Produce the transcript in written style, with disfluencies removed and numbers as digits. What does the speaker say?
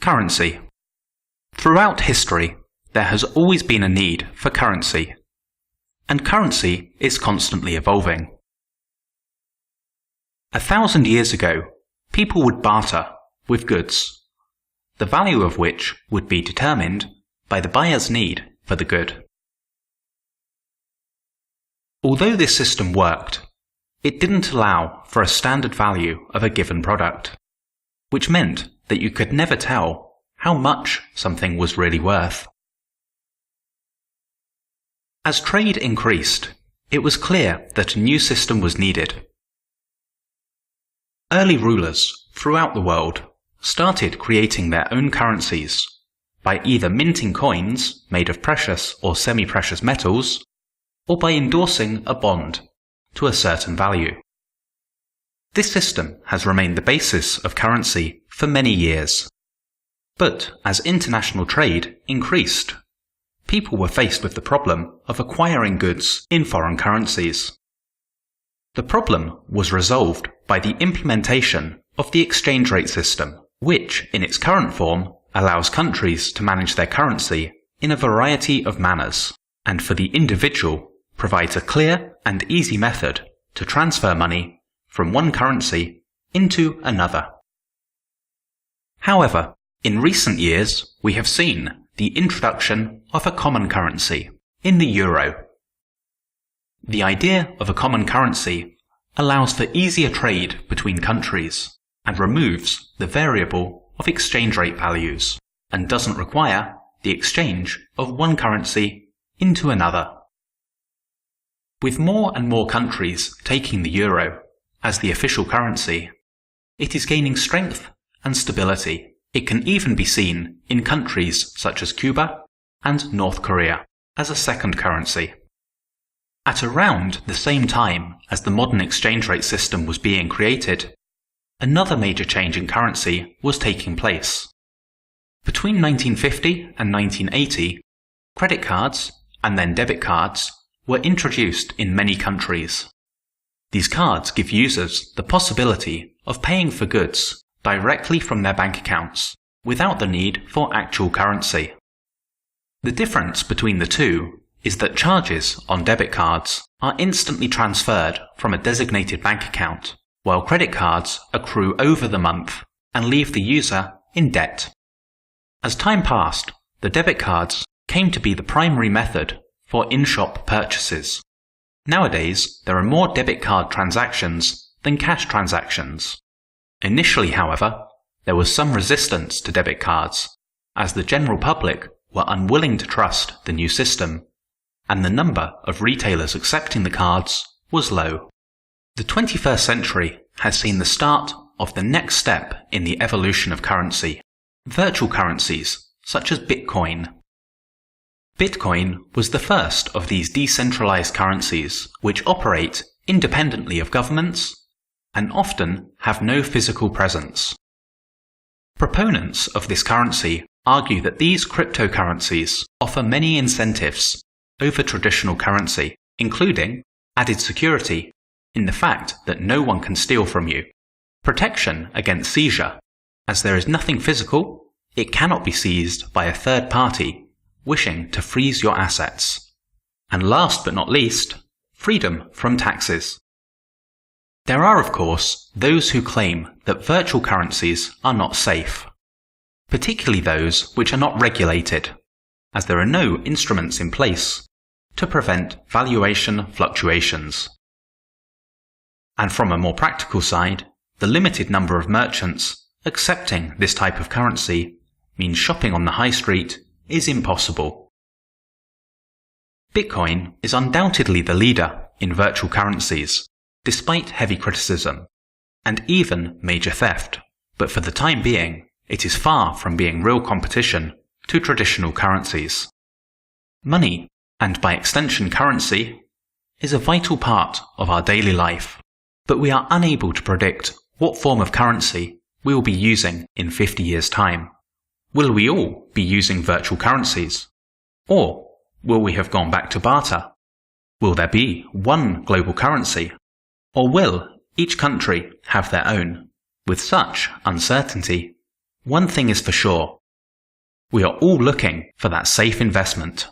Currency. Throughout history, there has always been a need for currency, and currency is constantly evolving. 1,000 years ago, people would barter with goods, the value of which would be determined by the buyer's need for the good. Although this system worked, it didn't allow for a standard value of a given product, which meant that you could never tell how much something was really worth. As trade increased, it was clear that a new system was needed. Early rulers throughout the world started creating their own currencies by either minting coins made of precious or semi-precious metals, or by endorsing a bond to a certain value. This system has remained the basis of currency for many years. But as international trade increased, people were faced with the problem of acquiring goods in foreign currencies. The problem was resolved by the implementation of the exchange rate system, which in its current form allows countries to manage their currency in a variety of manners, and for the individual provides a clear and easy method to transfer money from one currency into another. However, in recent years we have seen the introduction of a common currency in the euro. The idea of a common currency allows for easier trade between countries and removes the variable of exchange rate values and doesn't require the exchange of one currency into another. With more and more countries taking the euro as the official currency, it is gaining strength and stability. It can even be seen in countries such as Cuba and North Korea as a second currency. At around the same time as the modern exchange rate system was being created, another major change in currency was taking place. Between 1950 and 1980, credit cards and then debit cards were introduced in many countries. These cards give users the possibility of paying for goods directly from their bank accounts without the need for actual currency. The difference between the two is that charges on debit cards are instantly transferred from a designated bank account, while credit cards accrue over the month and leave the user in debt. As time passed, the debit cards came to be the primary method for in-shop purchases. Nowadays, there are more debit card transactions than cash transactions. Initially, however, there was some resistance to debit cards, as the general public were unwilling to trust the new system, and the number of retailers accepting the cards was low. The 21st century has seen the start of the next step in the evolution of currency, virtual currencies such as Bitcoin. Bitcoin was the first of these decentralized currencies which operate independently of governments and often have no physical presence. Proponents of this currency argue that these cryptocurrencies offer many incentives over traditional currency, including added security in the fact that no one can steal from you, protection against seizure, as there is nothing physical, it cannot be seized by a third party wishing to freeze your assets, and last but not least, freedom from taxes. There are, of course, those who claim that virtual currencies are not safe, particularly those which are not regulated, as there are no instruments in place to prevent valuation fluctuations. And from a more practical side, the limited number of merchants accepting this type of currency means shopping on the high street is impossible. Bitcoin is undoubtedly the leader in virtual currencies, despite heavy criticism, and even major theft, but for the time being, it is far from being real competition to traditional currencies. Money, and by extension currency, is a vital part of our daily life, but we are unable to predict what form of currency we will be using in 50 years' time. Will we all be using virtual currencies? Or will we have gone back to barter? Will there be one global currency? Or will each country have their own? With such uncertainty, One thing is for sure. We are all looking for that safe investment.